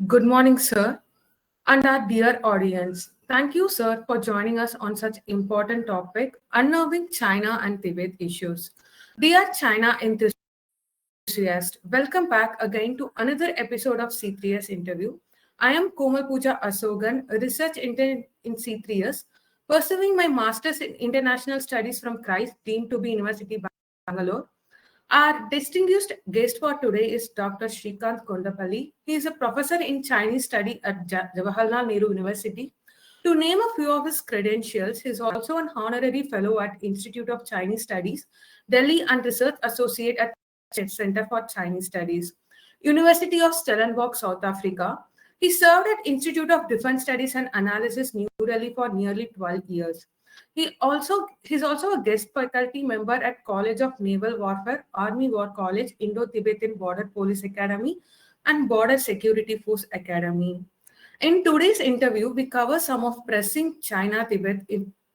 Good morning, sir, and our dear audience. Thank you, sir, for joining us on such important topic, unnerving China and Tibet issues. Dear China enthusiasts, welcome back again to another episode of C3S interview. I am Komal Pooja Asogan, a research intern in C3S, pursuing my master's in international studies from Christ, deemed to be University Bangalore. Our distinguished guest for today is Dr. Srikanth Kondapalli. He is a professor in Chinese study at Jawaharlal Nehru University. To name a few of his credentials, he is also an honorary fellow at Institute of Chinese Studies, Delhi, and research associate at Center for Chinese Studies, University of Stellenbosch, South Africa. He served at Institute of Defence Studies and Analyses, New Delhi for nearly 12 years. He's also a guest faculty member at College of Naval Warfare, Army War College, Indo-Tibetan Border Police Academy, and Border Security Force Academy. In today's interview, we cover some of pressing China-Tibet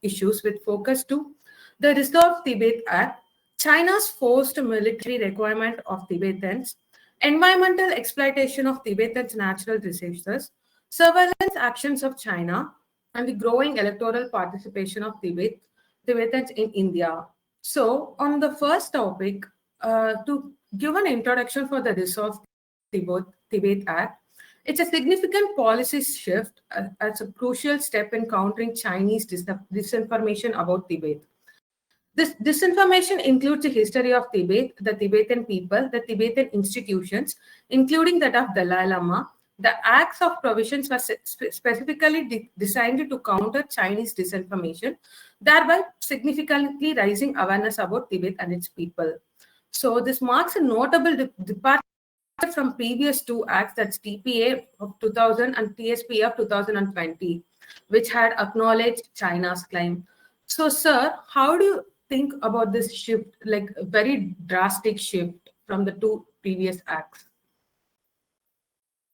issues with focus to the Resolve Tibet Act, China's forced military requirement of Tibetans, environmental exploitation of Tibetans' natural resources, surveillance actions of China, and the growing electoral participation of Tibetans in India. So, on the first topic, to give an introduction for the Resolve Tibet Act, it's a significant policy shift as a crucial step in countering Chinese disinformation about Tibet. This disinformation includes the history of Tibet, the Tibetan people, the Tibetan institutions, including that of Dalai Lama. The acts of provisions were specifically designed to counter Chinese disinformation, thereby significantly raising awareness about Tibet and its people. So this marks a notable departure from previous two acts, that's TPA of 2000 and TSP of 2020, which had acknowledged China's claim. So, sir, how do you think about this shift, like a very drastic shift from the two previous acts?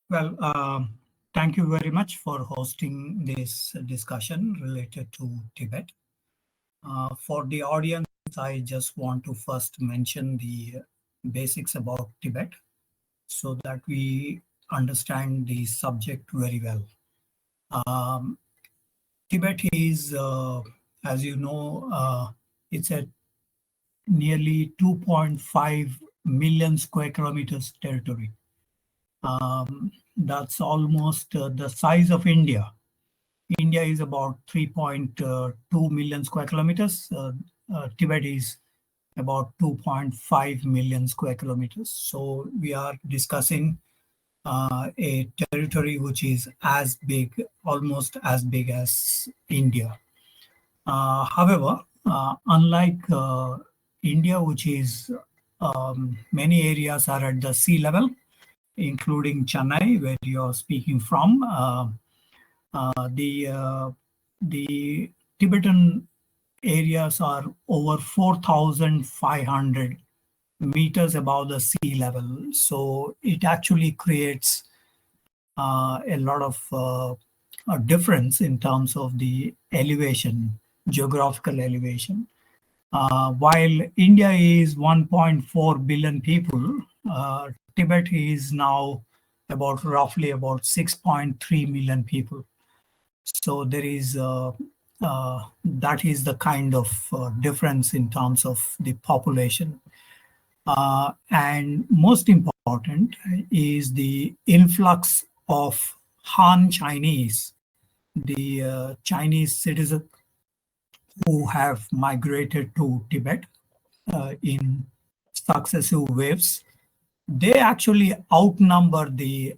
Well, thank you very much for hosting this discussion related to Tibet. For the audience, I just want to first mention the basics about Tibet so that we understand the subject very well. Tibet is, as you know, it's a nearly 2.5 million square kilometers territory. That's almost the size of India. India is about 3.2 million square kilometers. Tibet is about 2.5 million square kilometers. So we are discussing a territory which is as big, almost as big as India. However, unlike India, which is many areas are at the sea level, including Chennai, where you're speaking from, the Tibetan areas are over 4,500 meters above the sea level. So it actually creates a lot of a difference in terms of the elevation, geographical elevation. While India is 1.4 billion people, Tibet is now roughly about 6.3 million people. So there is that is the kind of difference in terms of the population. And most important is the influx of Han Chinese, the Chinese citizens who have migrated to Tibet in successive waves. They actually outnumber the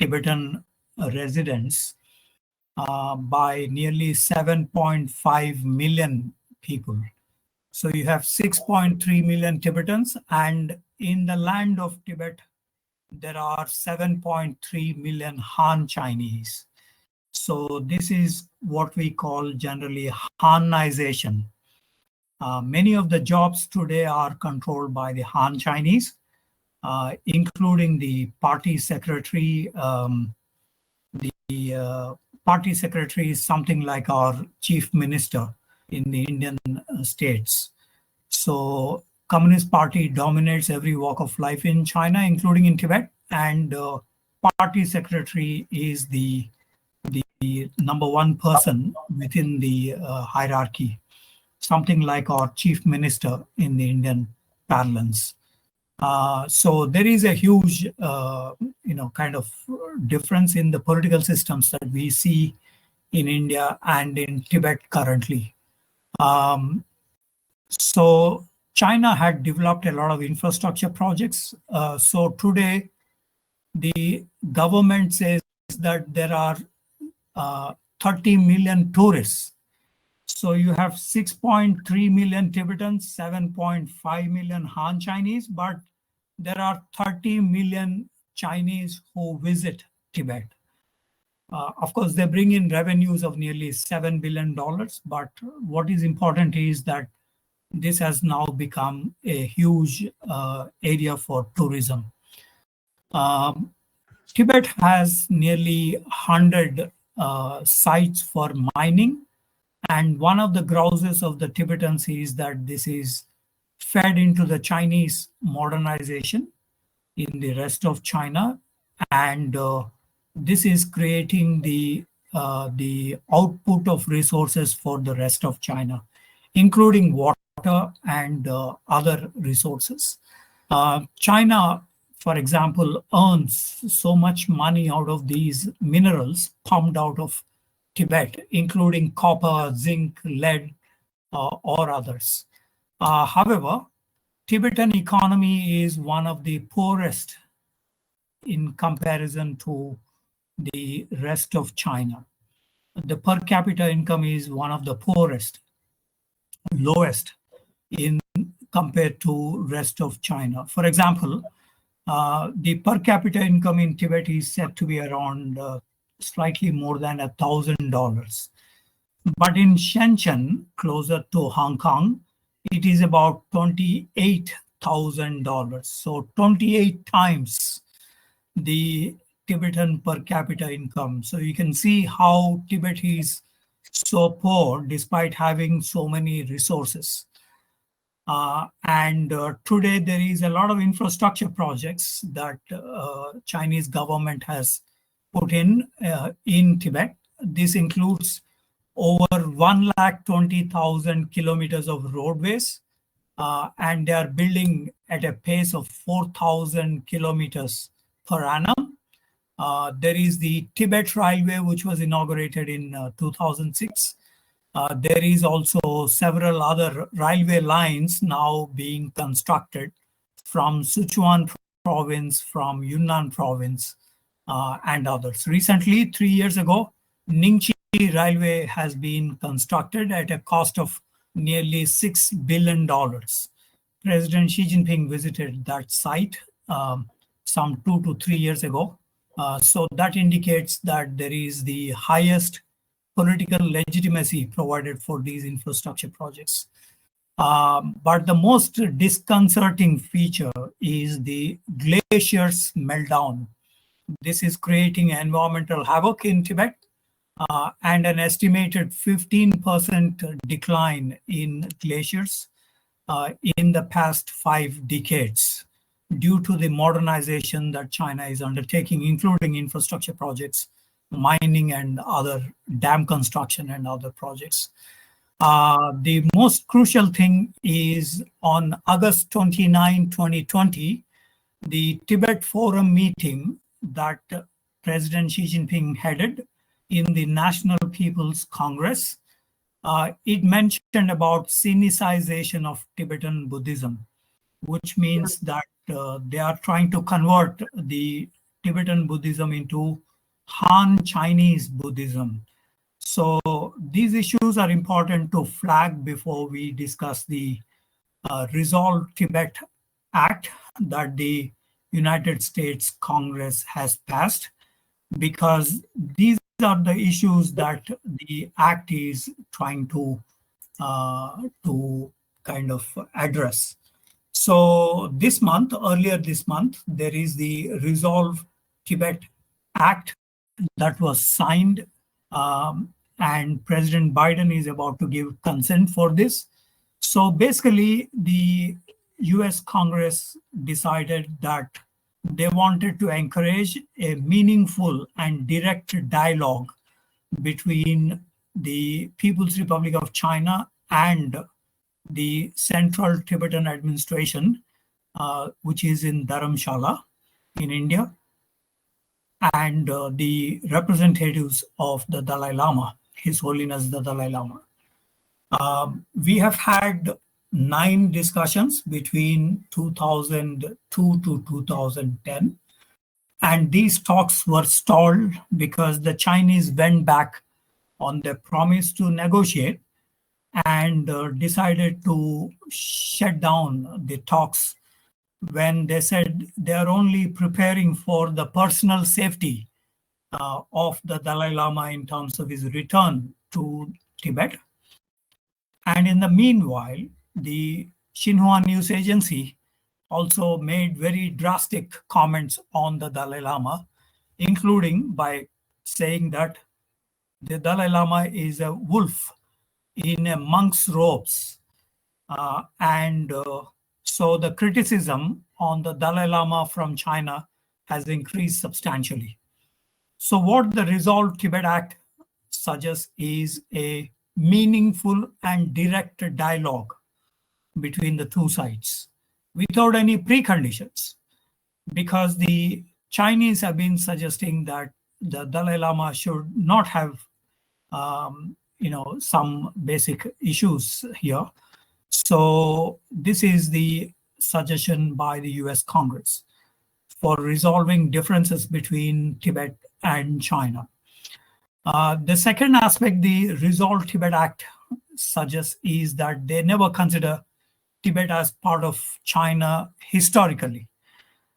Tibetan residents by nearly 7.5 million people. So you have 6.3 million Tibetans, and in the land of Tibet, there are 7.3 million Han Chinese. So this is what we call generally Hanization. Many of the jobs today are controlled by the Han Chinese, including the party secretary. The party secretary is something like our chief minister in the Indian states. So Communist Party dominates every walk of life in China, including in Tibet, and party secretary is the number one person within the hierarchy, something like our chief minister in the Indian parlance. So there is a huge, kind of difference in the political systems that we see in India and in Tibet currently. So China had developed a lot of infrastructure projects. So today, the government says that there are 30 million tourists. So you have 6.3 million Tibetans, 7.5 million Han Chinese, but there are 30 million Chinese who visit Tibet. Of course, they bring in revenues of nearly $7 billion, but what is important is that this has now become a huge area for tourism. Tibet has nearly 100 sites for mining, and one of the grouses of the Tibetans is that this is fed into the Chinese modernization in the rest of China, and this is creating the output of resources for the rest of China, including water and other resources. China, for example, earns so much money out of these minerals pumped out of Tibet, including copper, zinc, lead, or others. However, Tibetan economy is one of the poorest in comparison to the rest of China. The per capita income is one of the poorest, lowest in compared to rest of China. For example, the per capita income in Tibet is said to be around slightly more than $1,000. But in Shenzhen, closer to Hong Kong, it is about $28,000. So 28 times the Tibetan per capita income. So you can see how Tibet is so poor despite having so many resources. And today there is a lot of infrastructure projects that Chinese government has put in Tibet. This includes over 120,000 kilometers of roadways, and they are building at a pace of 4,000 kilometers per annum. There is the Tibet Railway, which was inaugurated in 2006. There is also several other railway lines now being constructed from Sichuan province, from Yunnan province, and others. Recently, 3 years ago, Ningxi Railway has been constructed at a cost of nearly $6 billion. President Xi Jinping visited that site some 2 to 3 years ago. So that indicates that there is the highest political legitimacy provided for these infrastructure projects. But the most disconcerting feature is the glaciers meltdown. This is creating environmental havoc in Tibet, and an estimated 15% decline in glaciers in the past 5 decades due to the modernization that China is undertaking, including infrastructure projects, mining and other dam construction and other projects. The most crucial thing is on August 29, 2020, the Tibet Forum meeting that President Xi Jinping headed in the National People's Congress, it mentioned about Sinicization of Tibetan Buddhism, which means that they are trying to convert the Tibetan Buddhism into Han Chinese Buddhism. So these issues are important to flag before we discuss the Resolve Tibet Act that the United States Congress has passed, because these are the issues that the act is trying to kind of address. So this month, earlier this month, there is the Resolve Tibet Act that was signed, and President Biden is about to give consent for this. So basically, the US Congress decided that they wanted to encourage a meaningful and direct dialogue between the People's Republic of China and the Central Tibetan Administration, which is in Dharamshala in India, and the representatives of the Dalai Lama, His Holiness the Dalai Lama. We have had 9 discussions between 2002 to 2010, and these talks were stalled because the Chinese went back on their promise to negotiate and decided to shut down the talks when they said they are only preparing for the personal safety of the Dalai Lama in terms of his return to Tibet. And in the meanwhile, the Xinhua news agency also made very drastic comments on the Dalai Lama, including by saying that the Dalai Lama is a wolf in a monk's robes. So the criticism on the Dalai Lama from China has increased substantially. So what the Resolve Tibet Act suggests is a meaningful and direct dialogue between the two sides without any preconditions, because the Chinese have been suggesting that the Dalai Lama should not have some basic issues here. So this is the suggestion by the US Congress for resolving differences between Tibet and China. The second aspect the Resolve Tibet Act suggests is that they never consider Tibet as part of China historically.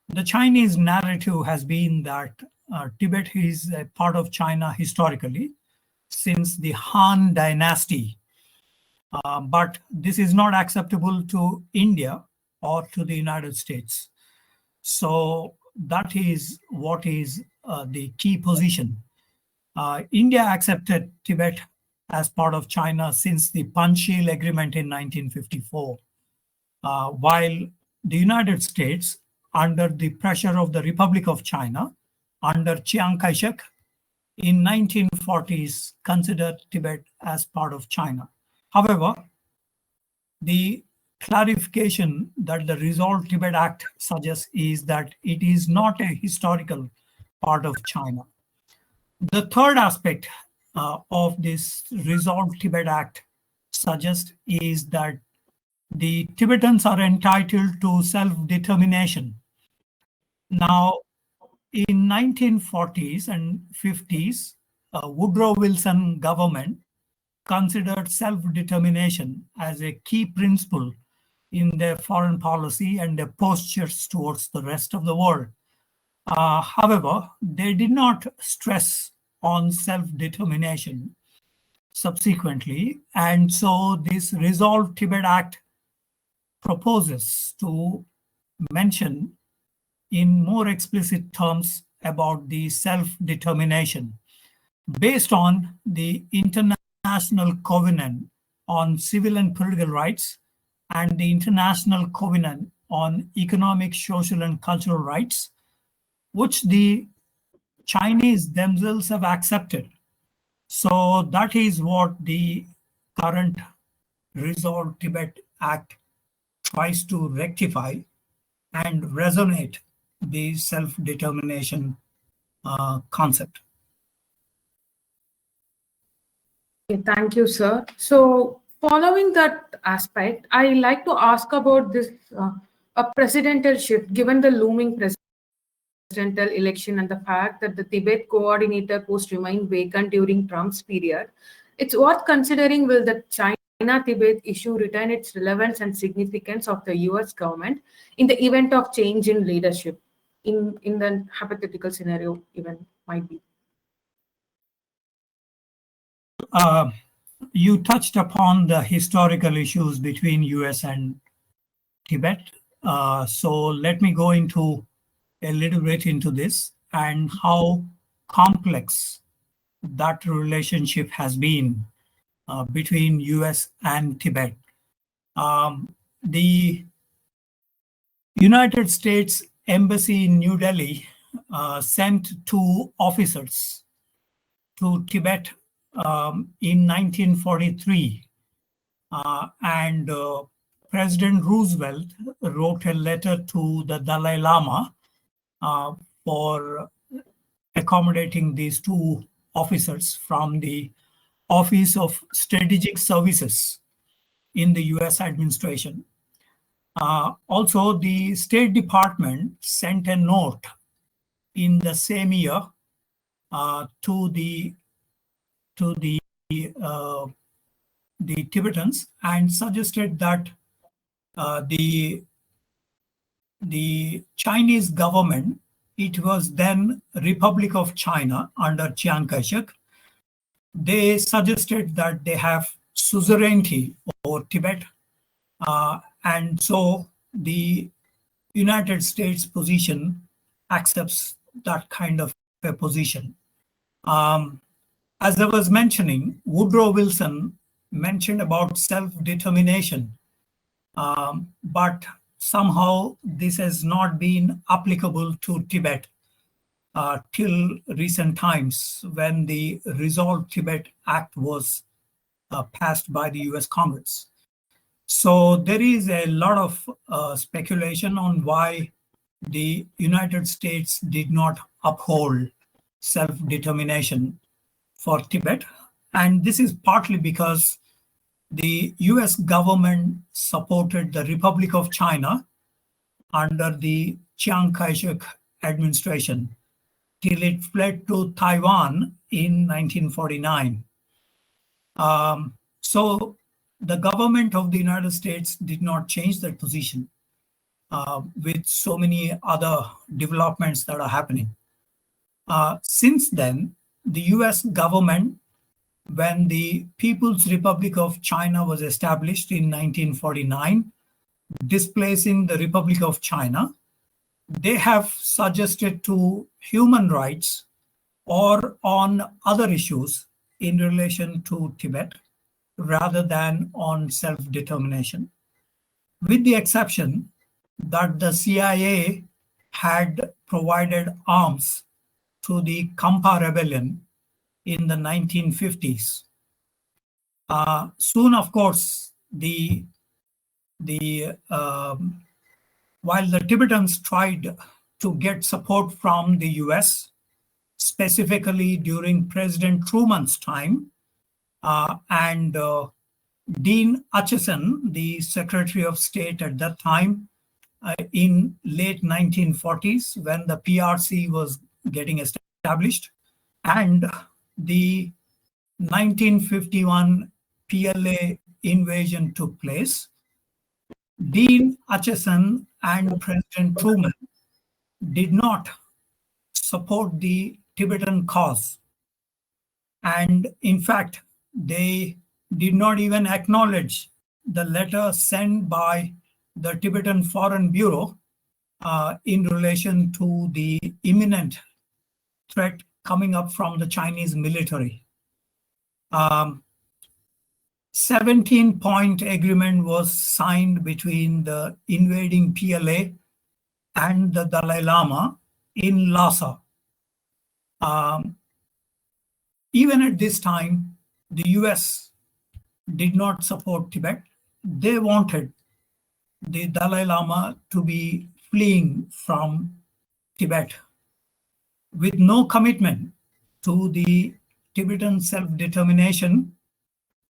The Chinese narrative has been that Tibet is a part of China historically since the Han Dynasty. But this is not acceptable to India or to the United States. So that is what is the key position. India accepted Tibet as part of China since the Panchsheel Agreement in 1954, while the United States, under the pressure of the Republic of China, under Chiang Kai-shek, in 1940s considered Tibet as part of China. However, the clarification that the Resolve Tibet Act suggests is that it is not a historical part of China. The third aspect of this Resolve Tibet Act suggests is that the Tibetans are entitled to self-determination. Now, in 1940s and 50s, Woodrow Wilson government considered self-determination as a key principle in their foreign policy and their postures towards the rest of the world. However, they did not stress on self-determination subsequently, and so this Resolve Tibet Act proposes to mention in more explicit terms about the self-determination based on the International Covenant on Civil and Political Rights and the International Covenant on Economic, Social, and Cultural Rights, which the Chinese themselves have accepted. So that is what the current Resolve Tibet Act tries to rectify and resonate the self-determination concept. Okay, thank you, sir. So, following that aspect, I like to ask about this a presidential shift, given the looming presidential election and the fact that the Tibet coordinator post remained vacant during Trump's period. It's worth considering, will the China-Tibet issue retain its relevance and significance of the US government in the event of change in leadership, in the hypothetical scenario even might be? You touched upon the historical issues between US and Tibet. So let me go into a little bit into this and how complex that relationship has been between US and Tibet. The United States embassy in New Delhi sent 2 officers to Tibet in 1943. And President Roosevelt wrote a letter to the Dalai Lama for accommodating these 2 officers from the Office of Strategic Services in the US administration. Also, the State Department sent a note in the same year to the Tibetans and suggested that the Chinese government, it was then Republic of China under Chiang Kai-shek, they suggested that they have suzerainty over Tibet. And so the United States position accepts that kind of a position. As I was mentioning, Woodrow Wilson mentioned about self-determination, but somehow this has not been applicable to Tibet till recent times when the Resolve Tibet Act was passed by the US Congress. So there is a lot of speculation on why the United States did not uphold self-determination for Tibet. And this is partly because the US government supported the Republic of China under the Chiang Kai-shek administration till it fled to Taiwan in 1949. So the government of the United States did not change that position with so many other developments that are happening. Since then, the US government, when the People's Republic of China was established in 1949, displacing the Republic of China, they have suggested to human rights or on other issues in relation to Tibet rather than on self-determination, with the exception that the CIA had provided arms to the Kampa rebellion in the 1950s. Soon, of course, while the Tibetans tried to get support from the US, specifically during President Truman's time, and Dean Acheson, the Secretary of State at that time, in late 1940s, when the PRC was getting established, and the 1951 PLA invasion took place, Dean Acheson and President Truman did not support the Tibetan cause. And in fact, they did not even acknowledge the letter sent by the Tibetan Foreign Bureau in relation to the imminent threat coming up from the Chinese military. 17-point agreement was signed between the invading PLA and the Dalai Lama in Lhasa. Even at this time, the US did not support Tibet. They wanted the Dalai Lama to be fleeing from Tibet with no commitment to the Tibetan self-determination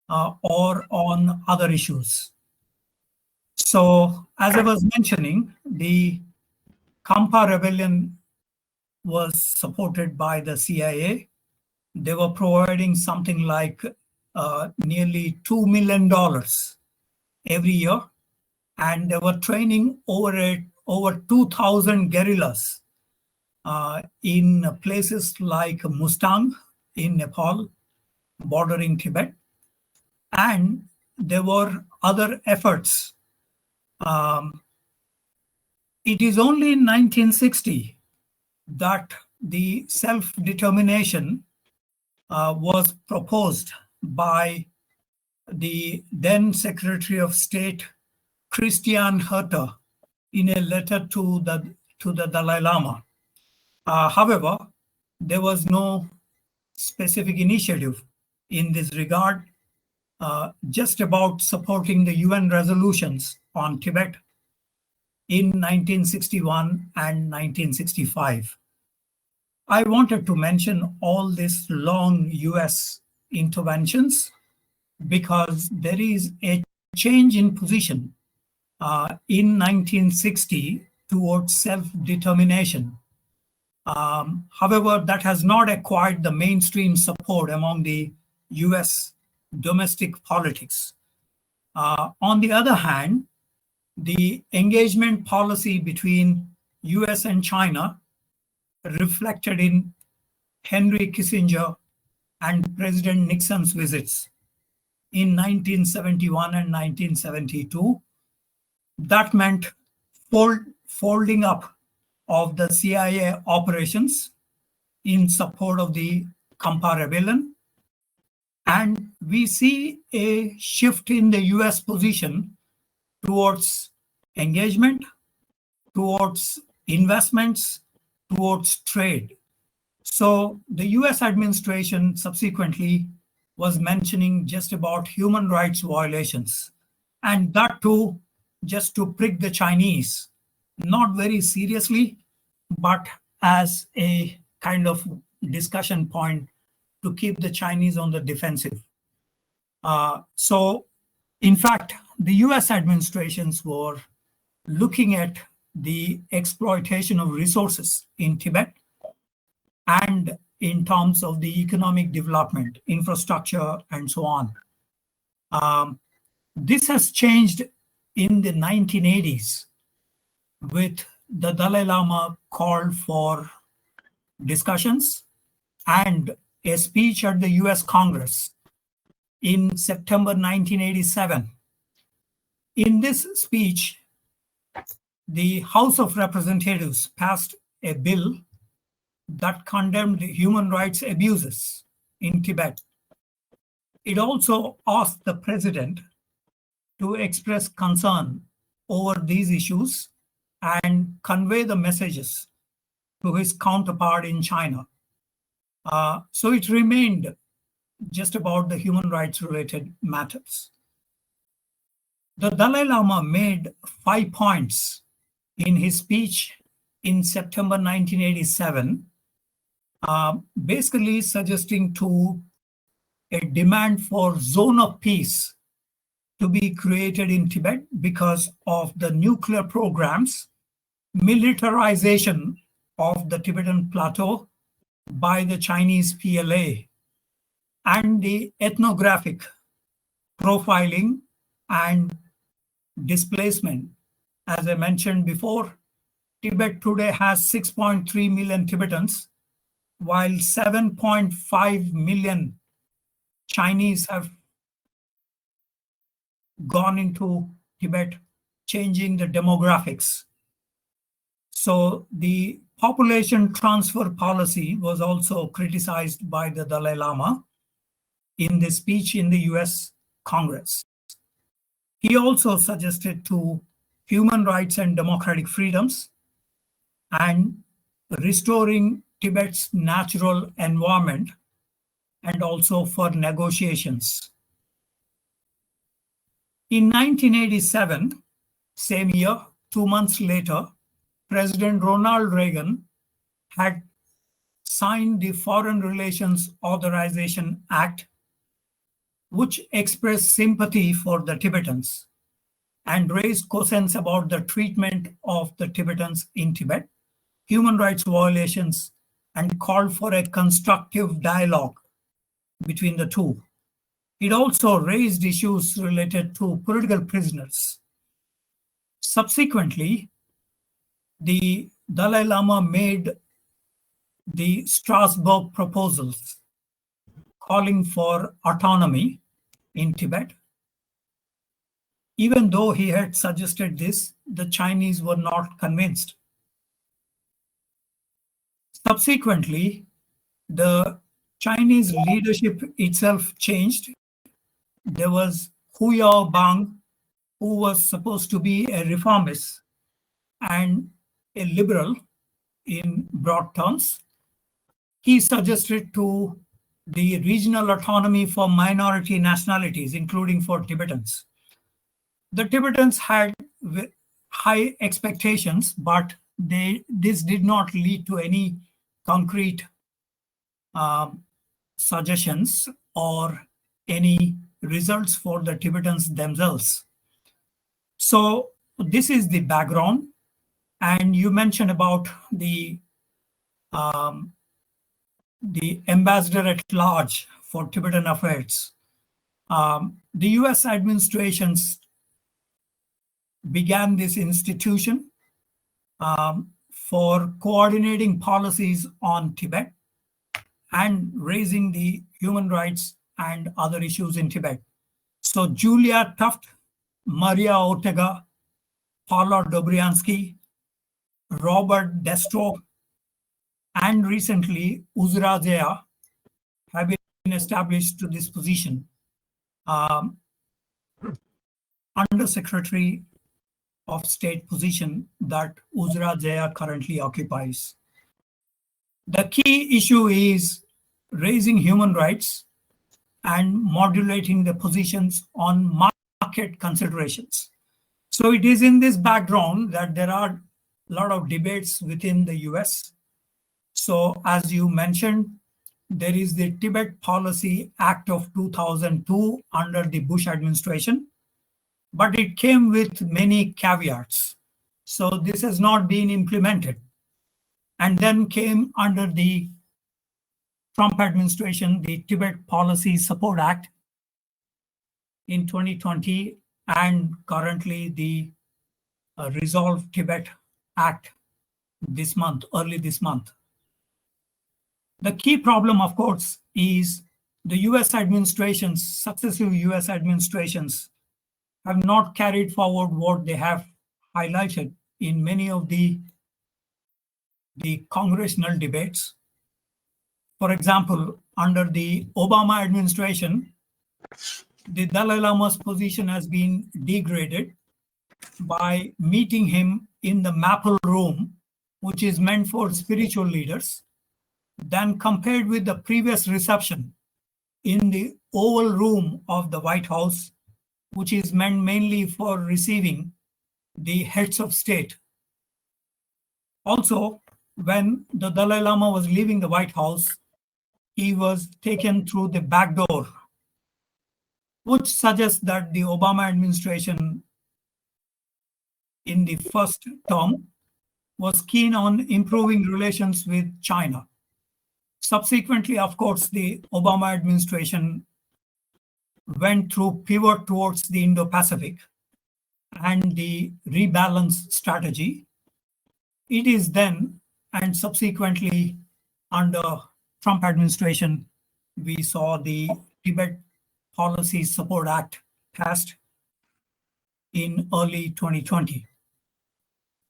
or on other issues. So, as I was mentioning, the Kampa rebellion was supported by the CIA. They were providing something like nearly $2 million every year, and they were training over 2,000 guerrillas in places like Mustang in Nepal, bordering Tibet, and there were other efforts. It is only in 1960 that the self-determination was proposed by the then Secretary of State Christian Herter in a letter to the to the Dalai Lama. However, there was no specific initiative in this regard, just about supporting the UN resolutions on Tibet in 1961 and 1965. I wanted to mention all these long US interventions because there is a change in position in 1960 towards self-determination. However, that has not acquired the mainstream support among the US domestic politics. On the other hand, the engagement policy between US and China reflected in Henry Kissinger and President Nixon's visits in 1971 and 1972. That meant folding up of the CIA operations in support of the Kampa rebellion. And we see a shift in the US position towards engagement, towards investments, towards trade. So the US administration subsequently was mentioning just about human rights violations, and that too just to prick the Chinese, not very seriously, but as a kind of discussion point to keep the Chinese on the defensive. So in fact, the US administrations were looking at the exploitation of resources in Tibet and in terms of the economic development, infrastructure, and so on. This has changed in the 1980s with the Dalai Lama called for discussions and a speech at the US Congress in September 1987. In this speech, the House of Representatives passed a bill that condemned human rights abuses in Tibet. It also asked the president to express concern over these issues and convey the messages to his counterpart in China. So it remained just about the human rights related matters. The Dalai Lama made 5 points in his speech in September 1987, basically suggesting to a demand for zone of peace to be created in Tibet because of the nuclear programs, militarization of the Tibetan plateau by the Chinese PLA, and the ethnographic profiling and displacement. As I mentioned before, Tibet today has 6.3 million Tibetans, while 7.5 million Chinese have gone into Tibet, changing the demographics. So the population transfer policy was also criticized by the Dalai Lama in the speech in the US Congress. He also suggested to human rights and democratic freedoms and restoring Tibet's natural environment, and also for negotiations. In 1987, same year, 2 months later, President Ronald Reagan had signed the Foreign Relations Authorization Act, which expressed sympathy for the Tibetans and raised concerns about the treatment of the Tibetans in Tibet, human rights violations, and called for a constructive dialogue between the two. It also raised issues related to political prisoners. Subsequently, the Dalai Lama made the Strasbourg proposals calling for autonomy in Tibet. Even though he had suggested this, the Chinese were not convinced. Subsequently, the Chinese leadership itself changed. There was Hu Yaobang, who was supposed to be a reformist, and a liberal in broad terms. He suggested to the regional autonomy for minority nationalities, including for Tibetans. The Tibetans had high expectations, but this did not lead to any concrete suggestions or any results for the Tibetans themselves. So this is the background. And you mentioned about the ambassador at large for Tibetan affairs. The US administrations began this institution for coordinating policies on Tibet and raising the human rights and other issues in Tibet. So Julia Tuft, Maria Ortega, Paula Dobriansky, Robert Destro, and recently Uzra Zaya have been established to this position. Undersecretary of State position that Uzra Zaya currently occupies. The key issue is raising human rights and modulating the positions on market considerations. So it is in this background that there are a lot of debates within the US. So as you mentioned, there is the Tibet Policy Act of 2002 under the Bush administration, but it came with many caveats. So this has not been implemented. And then came under the Trump administration, the Tibet Policy Support Act in 2020, and currently the Resolve Tibet Act this month, early this month. The key problem, of course, is the US administrations, successive US administrations, have not carried forward what they have highlighted in many of the congressional debates. For example, under the Obama administration, the Dalai Lama's position has been degraded by meeting him in the Maple Room, which is meant for spiritual leaders, then compared with the previous reception in the Oval Room of the White House, which is meant mainly for receiving the heads of state. Also, when the Dalai Lama was leaving the White House, he was taken through the back door, which suggests that the Obama administration in the first term was keen on improving relations with China. Subsequently, of course, the Obama administration went through pivot towards the Indo-Pacific and the rebalance strategy. It is then, and subsequently under Trump administration, we saw the Tibet Policy Support Act passed in early 2020.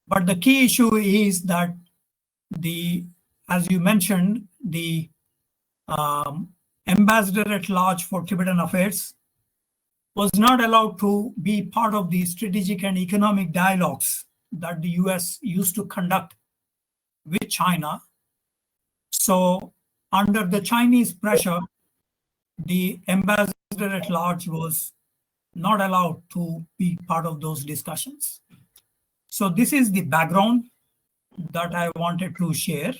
But the key issue is that as you mentioned, the ambassador at large for Tibetan affairs was not allowed to be part of the strategic and economic dialogues that the US used to conduct with China. So under the Chinese pressure, the ambassador at large was not allowed to be part of those discussions. So this is the background that I wanted to share,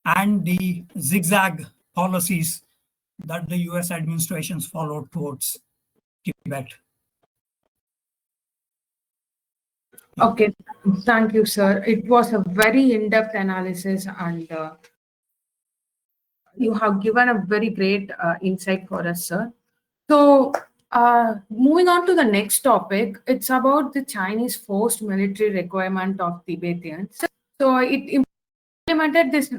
and the zigzag policies that the US administrations followed towards Tibet. Okay, thank you, sir. It was a very in-depth analysis, and you have given a very great insight for us, sir. So, moving on to the next topic, it's about the Chinese forced military requirement of Tibetans. So, it implemented this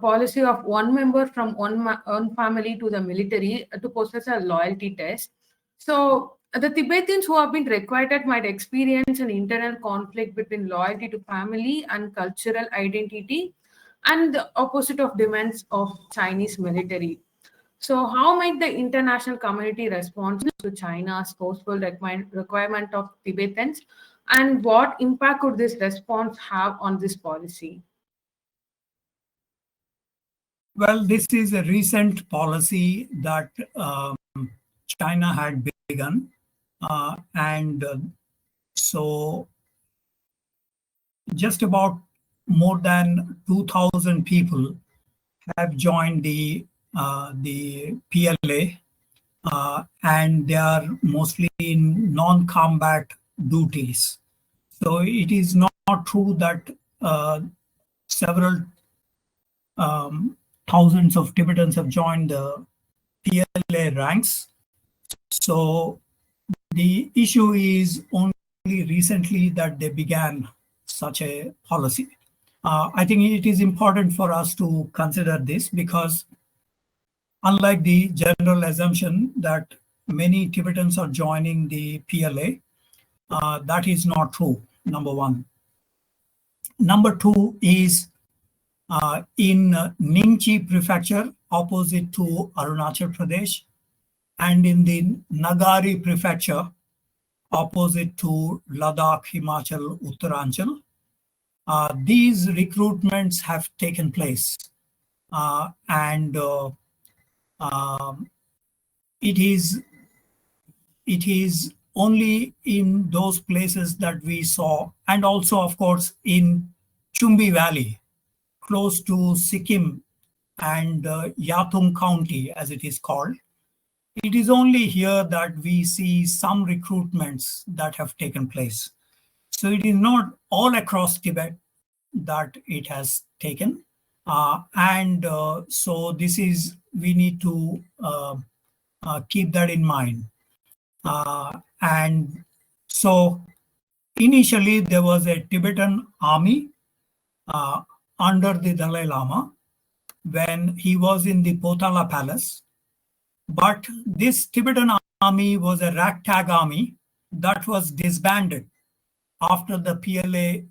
policy of one member from one family to the military to possess a loyalty test. So, the Tibetans who have been requited might experience an internal conflict between loyalty to family and cultural identity, and the opposite of demands of Chinese military. So, how might the international community respond to China's forceful requirement of Tibetans And what impact could this response have on this policy? Well, this is a recent policy that China had begun. And so just about more than 2,000 people have joined the PLA, and they are mostly in non-combat duties. So it is not true that several thousands of Tibetans have joined the PLA ranks. So the issue is only recently that they began such a policy. I think it is important for us to consider this because unlike the general assumption that many Tibetans are joining the PLA, that is not true, number one. Number two is in Ningchi prefecture, opposite to Arunachal Pradesh, and in the Nagari prefecture, opposite to Ladakh, Himachal, Uttaranchal. These recruitments have taken place, and it is only in those places that we saw, and also, of course, in Chumbi Valley, close to Sikkim and Yatung County, as it is called. It is only here that we see some recruitments that have taken place. So it is not all across Tibet that it has taken. So this is, we need to keep that in mind. And so initially there was a Tibetan army under the Dalai Lama when he was in the Potala Palace. But this Tibetan army was a ragtag army that was disbanded after the PLA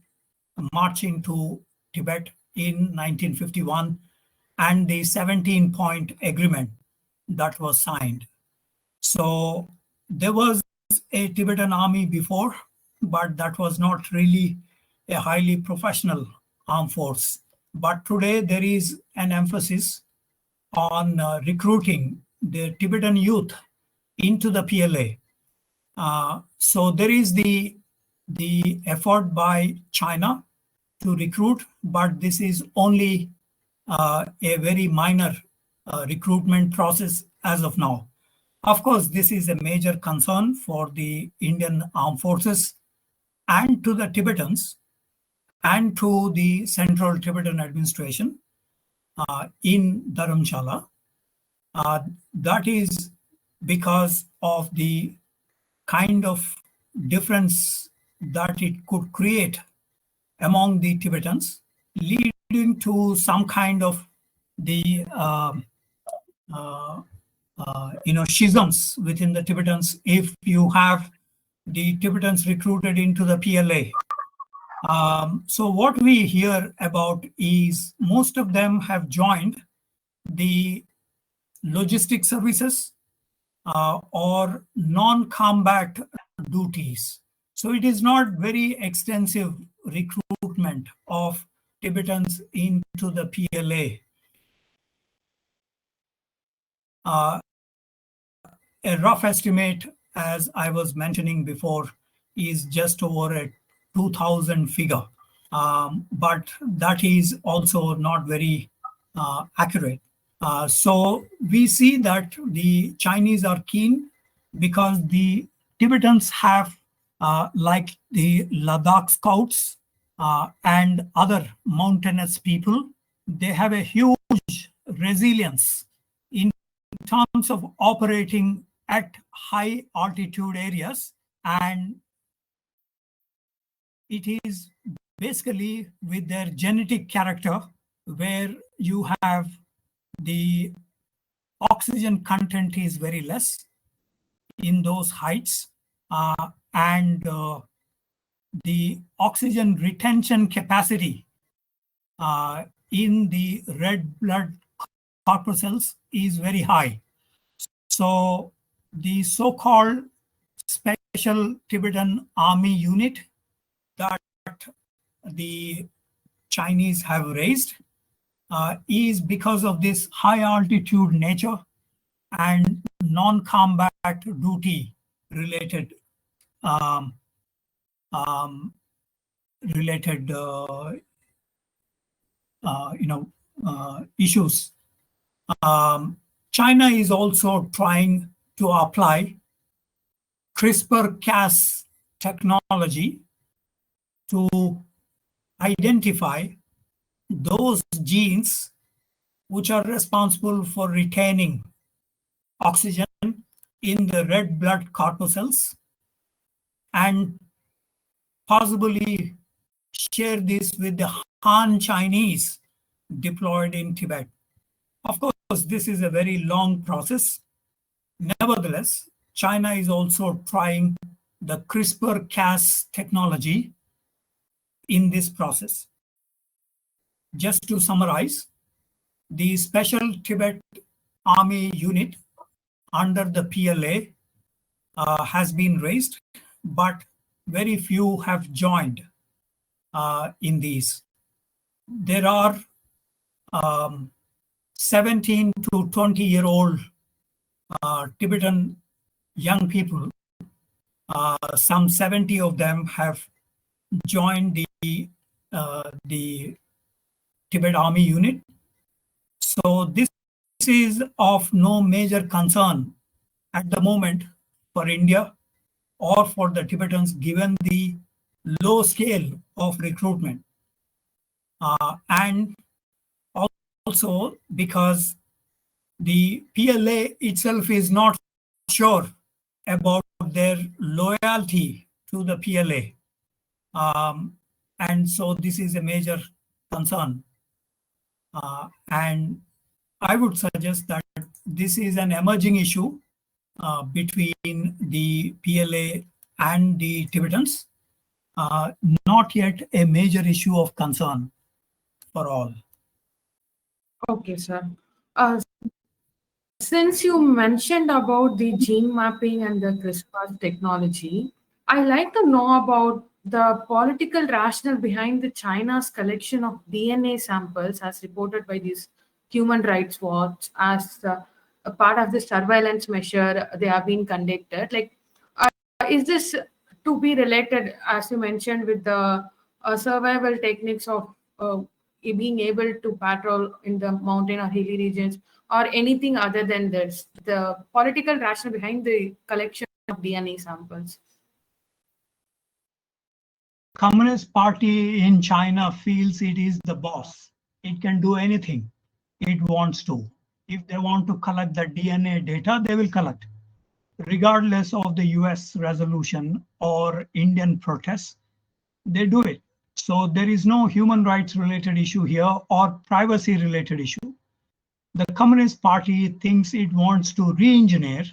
marching to Tibet in 1951 and the 17-point agreement that was signed. So there was a Tibetan army before, but that was not really a highly professional armed force. But today there is an emphasis on recruiting the Tibetan youth into the PLA. So there is the effort by China to recruit, but this is only a very minor recruitment process as of now. Of course, this is a major concern for the Indian armed forces and to the Tibetans and to the Central Tibetan Administration in Dharamshala. That is because of the kind of difference that it could create among the Tibetans, leading to some kind of the schisms within the Tibetans if you have the Tibetans recruited into the PLA. So what we hear about is most of them have joined the logistic services or non-combat duties. So it is not very extensive recruitment of Tibetans into the PLA. A rough estimate, as I was mentioning before, is just over a 2,000 figure. But that is also not very accurate. So we see that the Chinese are keen because the Tibetans have, like the Ladakh Scouts and other mountainous people, they have a huge resilience in terms of operating at high altitude areas, and it is basically with their genetic character where you have the oxygen content is very less in those heights, and the oxygen retention capacity in the red blood corpuscles is very high. So the so-called Special Tibetan Army Unit that the Chinese have raised is because of this high altitude nature and non-combat duty related issues. China is also trying to apply CRISPR-Cas technology to identify those genes which are responsible for retaining oxygen in the red blood corpuscles and possibly share this with the Han Chinese deployed in Tibet. Of course, this is a very long process. Nevertheless, China is also trying the CRISPR-Cas technology in this process. Just to summarize, the Special Tibet Army Unit under the PLA has been raised, but very few have joined in these. There are 17 to 20-year-old Tibetan young people. Some 70 of them have joined the Tibet Army Unit. So this is of no major concern at the moment for India or for the Tibetans, given the low scale of recruitment. And also because the PLA itself is not sure about their loyalty to the PLA. And so this is a major concern. And I would suggest that this is an emerging issue between the PLA and the Tibetans, not yet a major issue of concern for all. Okay, sir. Since you mentioned about the gene mapping and the CRISPR technology, I'd like to know about the political rationale behind the China's collection of DNA samples as reported by this Human Rights Watch as a part of the surveillance measure they have been conducted. Like, is this to be related, as you mentioned, with the survival techniques of being able to patrol in the mountain or hilly regions, or anything other than this? The political rationale behind the collection of DNA samples. Communist Party in China feels it is the boss. It can do anything it wants to. If they want to collect the DNA data, they will collect, regardless of the US resolution or Indian protests. They do it. So there is no human rights related issue here or privacy related issue. The Communist Party thinks it wants to re-engineer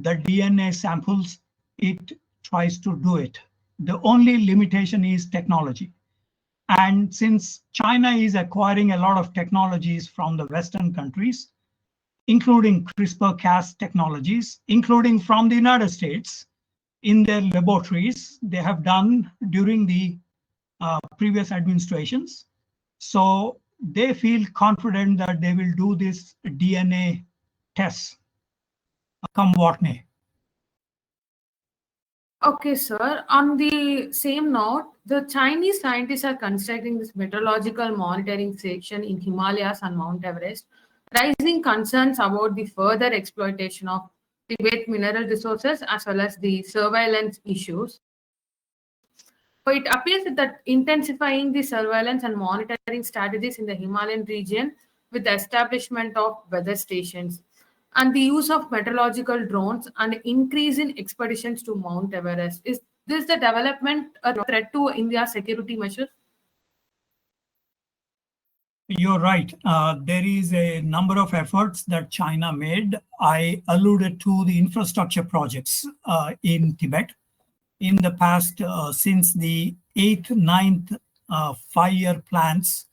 the DNA samples. It tries to do it. The only limitation is technology. And since China is acquiring a lot of technologies from the Western countries, including CRISPR-Cas technologies, including from the United States, in their laboratories, they have done during the previous administrations. So they feel confident that they will do this DNA tests, come what may. Okay, sir. On the same note, the Chinese scientists are constructing this meteorological monitoring station in Himalayas and Mount Everest, raising concerns about the further exploitation of Tibet mineral resources as well as the surveillance issues. So it appears that intensifying the surveillance and monitoring strategies in the Himalayan region with the establishment of weather stations and the use of meteorological drones and increase in expeditions to Mount Everest. Is this the development a threat to India's security measures? You're right. There is a number of efforts that China made. I alluded to the infrastructure projects in Tibet. In the past, since the 8th, 9th 5-year plans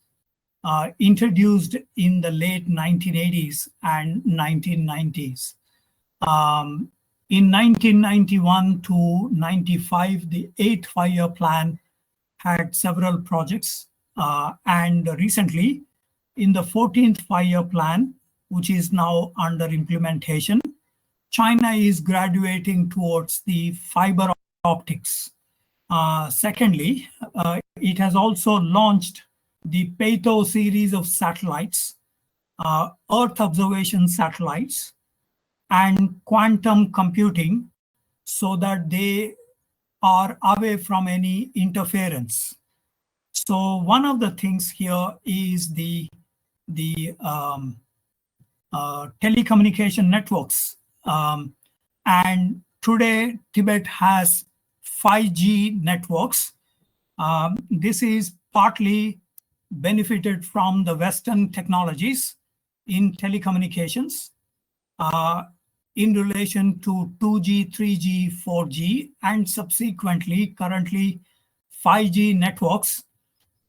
introduced in the late 1980s and 1990s. In 1991 to 95, the 8th 5-year plan had several projects. And recently, in the 14th five-year plan, which is now under implementation, China is graduating towards the fiber optics. Secondly, it has also launched the Peito series of satellites, Earth observation satellites, and quantum computing, so that they are away from any interference. So one of the things here is the telecommunication networks. And today, Tibet has 5G networks. This is partly benefited from the Western technologies in telecommunications in relation to 2G, 3G, 4G, and subsequently, currently, 5G networks,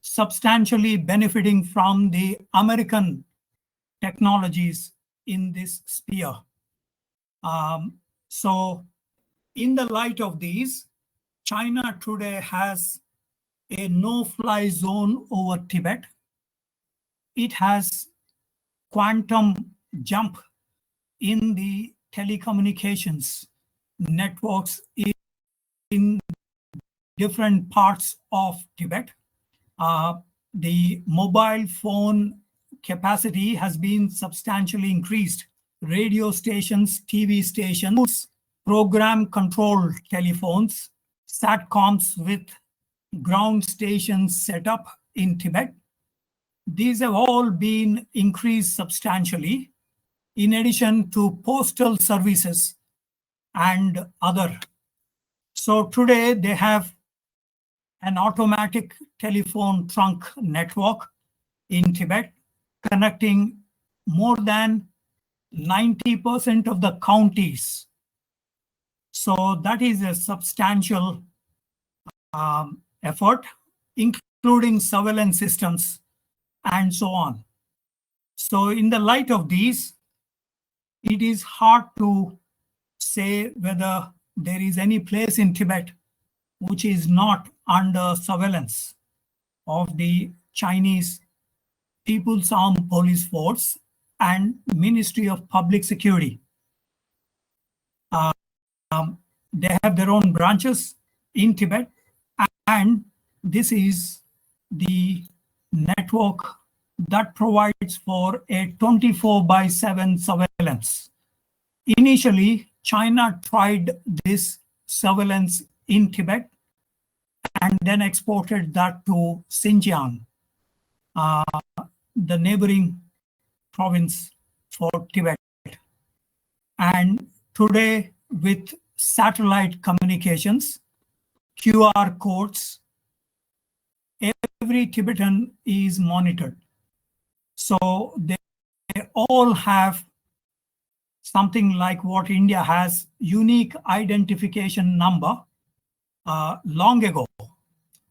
substantially benefiting from the American technologies in this sphere. So in the light of these, China today has a no-fly zone over Tibet. It has quantum jump in the telecommunications networks in different parts of Tibet. The mobile phone capacity has been substantially increased. Radio stations, TV stations, program controlled telephones, SATCOMs with ground stations set up in Tibet. These have all been increased substantially, in addition to postal services and other. So today they have an automatic telephone trunk network in Tibet, connecting more than 90% of the counties. So that is a substantial effort, including surveillance systems and so on. So in the light of these, it is hard to say whether there is any place in Tibet which is not under surveillance of the Chinese People's Armed Police Force and Ministry of Public Security. They have their own branches in Tibet, and this is the network that provides for a 24/7 surveillance. Initially, China tried this surveillance in Tibet and then exported that to Xinjiang, the neighboring province for Tibet. And today, with satellite communications, QR codes, every Tibetan is monitored. So they all have something like what India has, unique identification number. Long ago,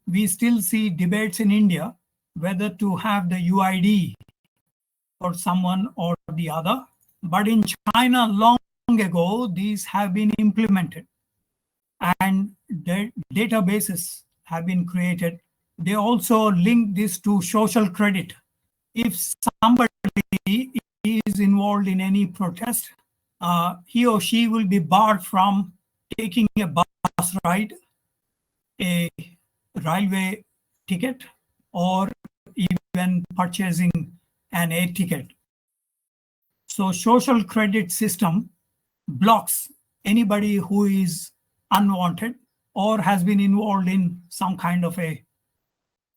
we still see debates in India whether to have the UID for someone or the other. But in China, long ago, these have been implemented and the databases have been created. They also link this to social credit. If somebody is involved in any protest, he or she will be barred from taking a bus ride, a railway ticket, or even purchasing an air ticket. So social credit system blocks anybody who is unwanted or has been involved in some kind of a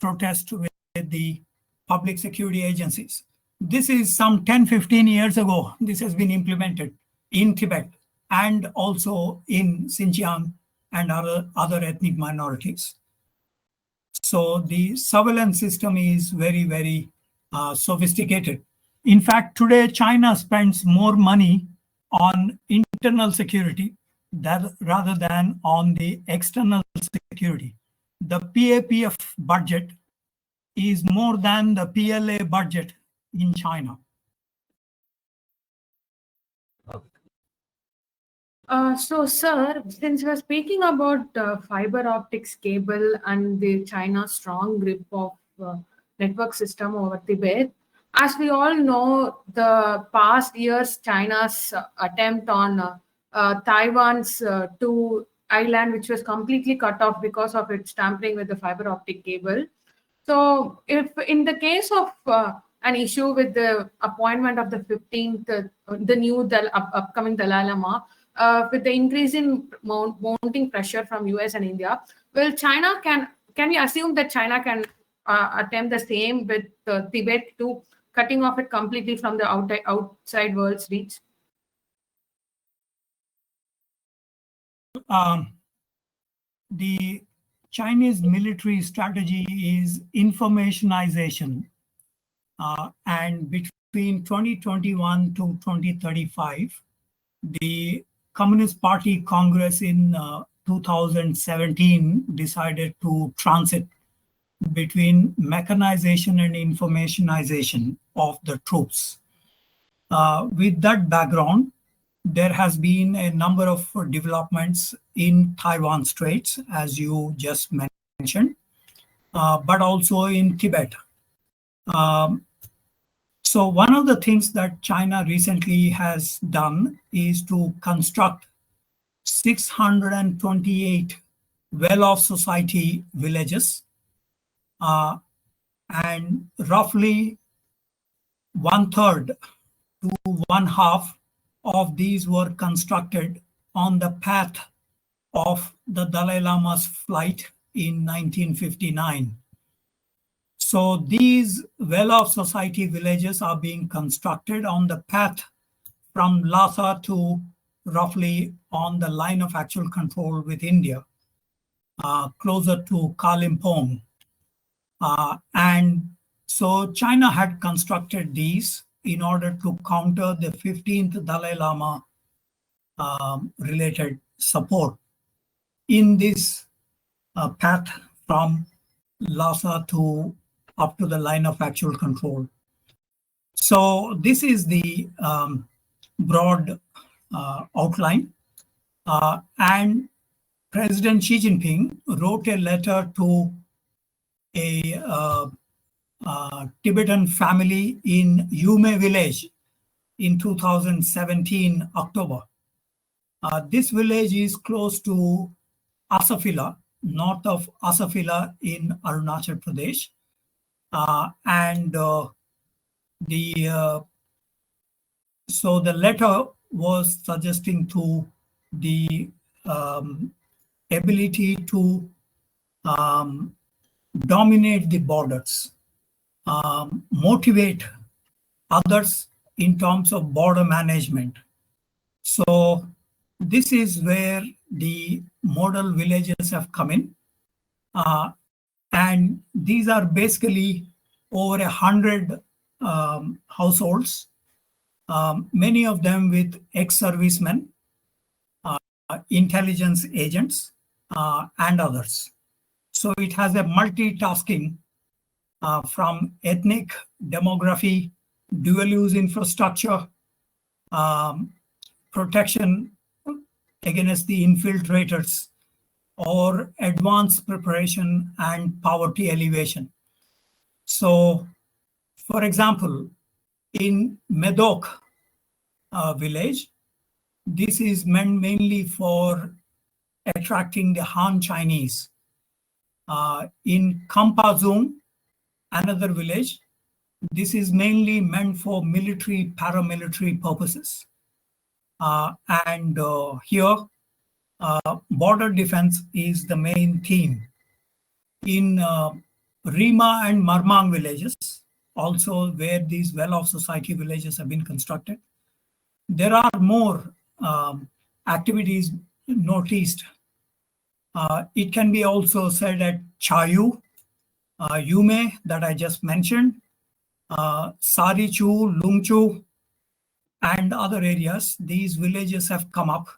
protest with the public security agencies. This is some 10-15 years ago. This has been implemented in Tibet and also in Xinjiang and other ethnic minorities. So the surveillance system is very, very sophisticated. In fact, today China spends more money on internal security rather than on the external security. The PAPF budget is more than the PLA budget in China. So, sir, since we're speaking about fiber optics cable and the China's strong grip of network system over Tibet, as we all know, the past years China's attempt on Taiwan's two island, which was completely cut off because of its tampering with the fiber optic cable. So, if in the case of an issue with the appointment of the 15th, the new upcoming Dalai Lama, with the increasing mounting pressure from US and India, well, China can we assume that China can attempt the same with Tibet to cutting off it completely from the outside world's reach? The Chinese military strategy is informationization, and between 2021 to 2035, the Communist Party Congress in 2017 decided to transit between mechanization and informationization of the troops. With that background, there has been a number of developments in Taiwan Straits, as you just mentioned, but also in Tibet. So one of the things that China recently has done is to construct 628 well-off society villages, and roughly 1/3 to 1/2 of these were constructed on the path of the Dalai Lama's flight in 1959. So these well-off society villages are being constructed on the path from Lhasa to roughly on the line of actual control with India, closer to Kalimpong. And so China had constructed these in order to counter the 15th Dalai Lama related support in this path from Lhasa to up to the line of actual control. So this is the broad outline. And President Xi Jinping wrote a letter to a Tibetan family in Yume village in 2017 October. This village is close to Asafila, north of Asafila in Arunachal Pradesh. So the letter was suggesting to the ability to dominate the borders, motivate others in terms of border management. So this is where the model villages have come in. And these are basically over 100 households, many of them with ex-servicemen, intelligence agents, and others. So it has a multitasking from ethnic, demography, dual-use infrastructure, protection against the infiltrators, or advanced preparation and poverty elevation. So, for example, in Medok village, this is meant mainly for attracting the Han Chinese. In Kampazung, another village, this is mainly meant for military, paramilitary purposes. Here, border defense is the main theme. In Rima and Marmang villages, also where these well-off society villages have been constructed, there are more activities noticed. It can be also said at Chayu, Yume that I just mentioned, Sarichu, Lungchu, and other areas. These villages have come up.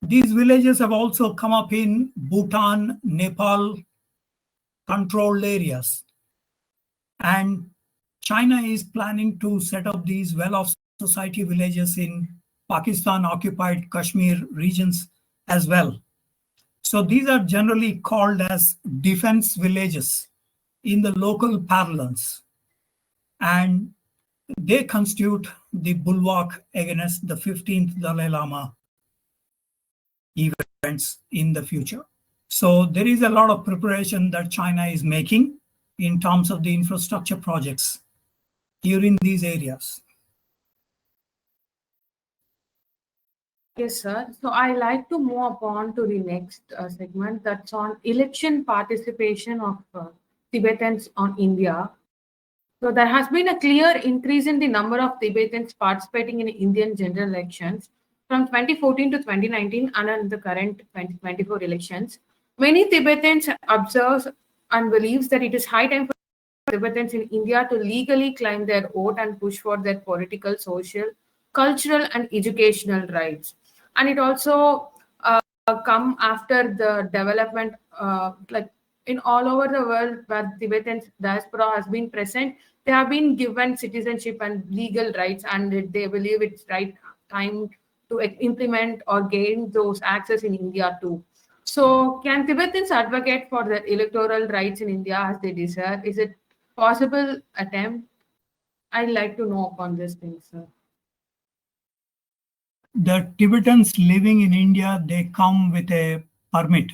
These villages have also come up in Bhutan, Nepal, controlled areas. And China is planning to set up these well-off society villages in Pakistan occupied Kashmir regions as well. So these are generally called as defense villages in the local parlance, and they constitute the bulwark against the 15th Dalai Lama events in the future. So there is a lot of preparation that China is making in terms of the infrastructure projects here in these areas. Yes, sir. So I like to move upon to the next segment that's on election participation of Tibetans on India. So there has been a clear increase in the number of Tibetans participating in Indian general elections from 2014 to 2019 and in the current 2024 elections. Many Tibetans observe and believes that it is high time for Tibetans in India to legally claim their vote and push for their political, social, cultural, and educational rights. And it also come after the development, like in all over the world where Tibetan diaspora has been present, they have been given citizenship and legal rights, and they believe it's right time to implement or gain those access in India too. So, can Tibetans advocate for their electoral rights in India as they desire? Is it possible attempt? I'd like to know upon this thing, sir. The Tibetans living in India, they come with a permit,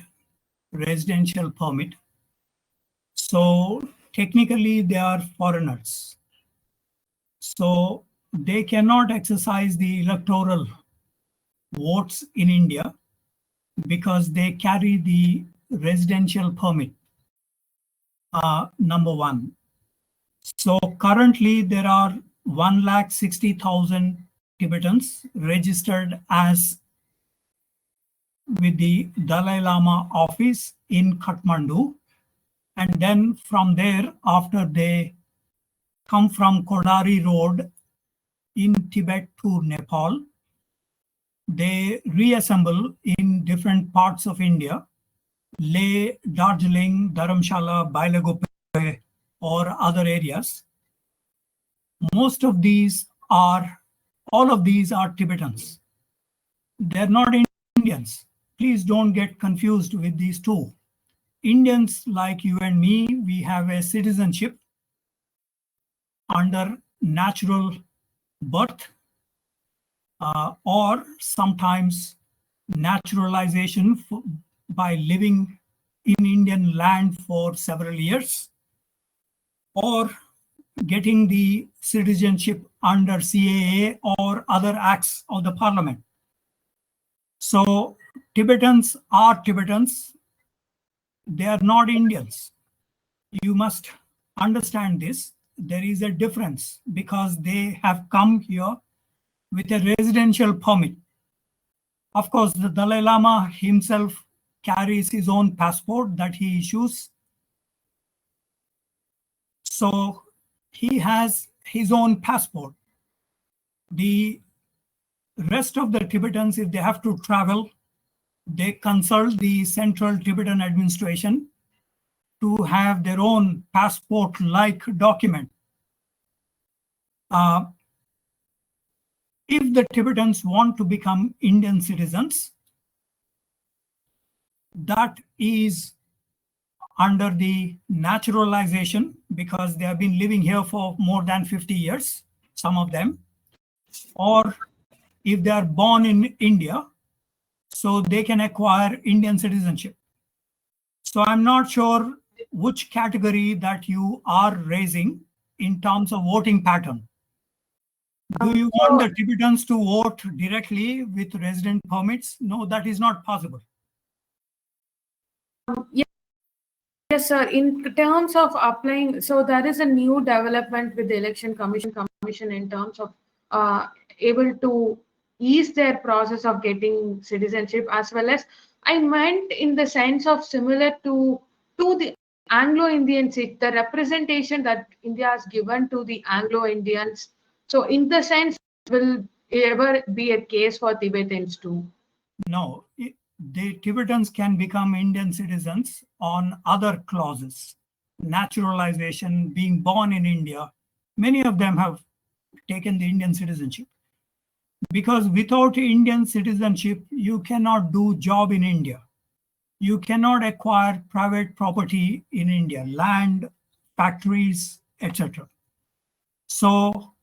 residential permit. So technically they are foreigners. So they cannot exercise the electoral votes in India because they carry the residential permit, number one. So currently there are 160,000 Tibetans registered as with the Dalai Lama office in Kathmandu. And then from there, after they come from Kodari Road in Tibet to Nepal, they reassemble in different parts of India, Leh, Darjeeling, Dharamshala, Bailaguppe, or other areas. All of these are Tibetans. They're not Indians. Please don't get confused with these two. Indians like you and me, we have a citizenship under natural birth or sometimes naturalization by living in Indian land for several years, or getting the citizenship under CAA or other acts of the parliament. So Tibetans are Tibetans. They are not Indians. You must understand this. There is a difference because they have come here with a residential permit. Of course, the Dalai Lama himself carries his own passport that he issues. So he has his own passport. The rest of the Tibetans, if they have to travel, they consult the Central Tibetan Administration to have their own passport-like document. If the Tibetans want to become Indian citizens, that is under the naturalization because they have been living here for more than 50 years, some of them, or if they are born in India, so they can acquire Indian citizenship. So I'm not sure which category that you are raising in terms of voting pattern. Do you want the Tibetans to vote directly with resident permits? No, that is not possible. Yes, sir. In terms of applying, so there is a new development with the Election Commission in terms of able to ease their process of getting citizenship, as well as I meant in the sense of similar to the Anglo-Indians, the representation that India has given to the Anglo-Indians. So in the sense, will ever be a case for Tibetans too? No, the Tibetans can become Indian citizens on other clauses. Naturalization, being born in India, many of them have taken the Indian citizenship. Because without Indian citizenship, you cannot do job in India. You cannot acquire private property in India, land, factories, etc. So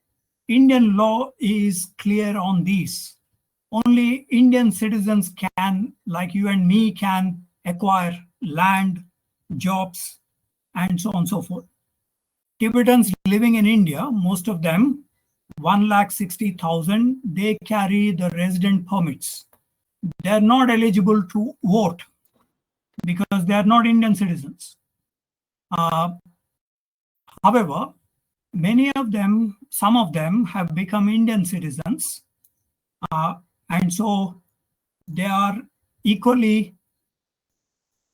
Indian law is clear on these. Only Indian citizens can, like you and me, can acquire land, jobs, and so on and so forth. Tibetans living in India, most of them, 160,000, they carry the resident permits. They're not eligible to vote because they are not Indian citizens. However, many of them, some of them have become Indian citizens, and so they are equally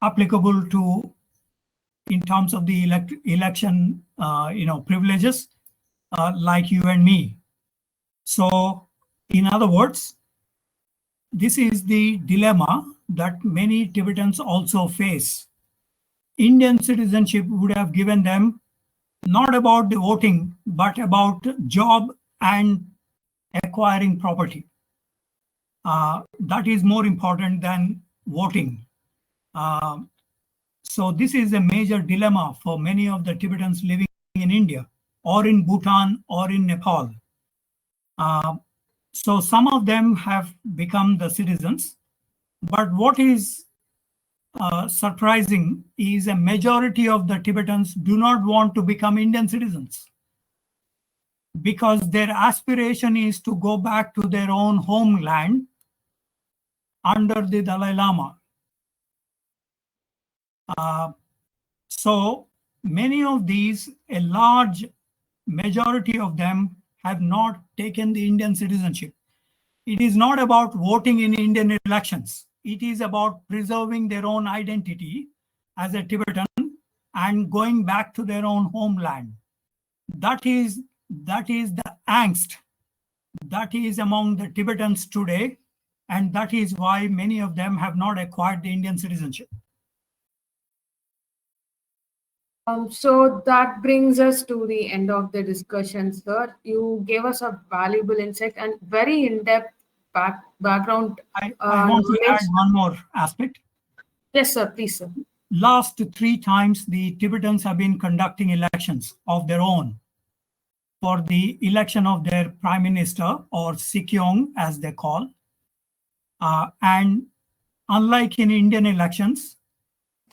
applicable to, in terms of the election, privileges, like you and me. So, in other words, this is the dilemma that many Tibetans also face. Indian citizenship would have given them not about the voting, but about job and acquiring property. That is more important than voting. So this is a major dilemma for many of the Tibetans living in India or in Bhutan or in Nepal. So some of them have become the citizens, but what is surprising is a majority of the Tibetans do not want to become Indian citizens because their aspiration is to go back to their own homeland under the Dalai Lama. So many of these, a large majority of them, have not taken the Indian citizenship. It is not about voting in Indian elections. It is about preserving their own identity as a Tibetan and going back to their own homeland. That is the angst that is among the Tibetans today, and that is why many of them have not acquired the Indian citizenship. So that brings us to the end of the discussion, sir. You gave us a valuable insight and very in-depth background. I want to add one more aspect. Yes, sir. Please, sir. Last 3 times, the Tibetans have been conducting elections of their own for the election of their prime minister, or Sikyong as they call. And unlike in Indian elections,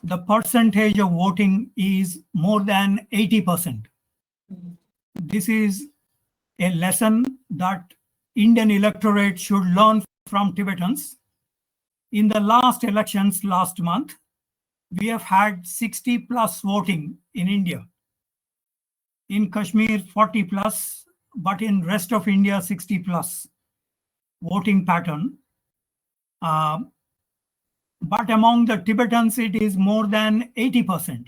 the percentage of voting is more than 80%. This is a lesson that Indian electorate should learn from Tibetans. In the last elections last month, we have had 60 plus voting in India. In Kashmir, 40 plus, but in rest of India, 60 plus voting pattern. But among the Tibetans, it is more than 80%.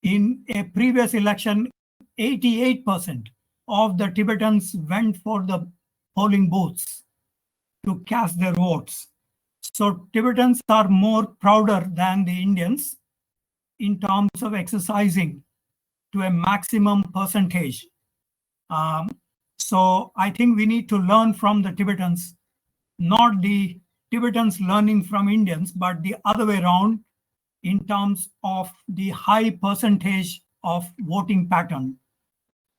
In a previous election, 88% of the Tibetans went for the polling booths to cast their votes. So Tibetans are more prouder than the Indians in terms of exercising to a maximum percentage. So I think we need to learn from the Tibetans, not the Tibetans learning from Indians, but the other way around in terms of the high percentage of voting pattern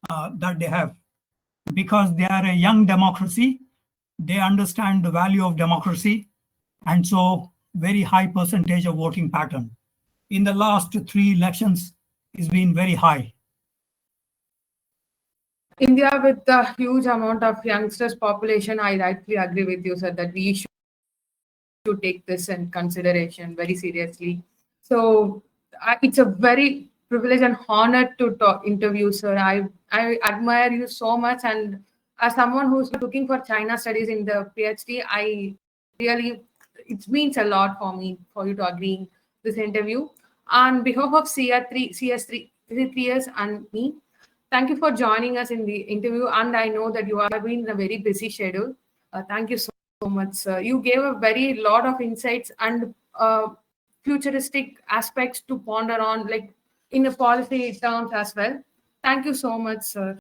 that they have. Because they are a young democracy, they understand the value of democracy, and so very high percentage of voting pattern. In the last 3 elections, it's been very high. India, with the huge amount of youngsters population, I rightly agree with you, sir, that we should take this in consideration very seriously. So it's a very privilege and honor to interview, sir. I admire you so much, and as someone who's looking for China studies in the PhD, it means a lot for me for you to agree this interview. On behalf of CS3S and me, thank you for joining us in the interview, and I know that you are in a very busy schedule. Thank you so much, sir. You gave a very lot of insights and futuristic aspects to ponder on, like in a policy terms as well. Thank you so much, sir.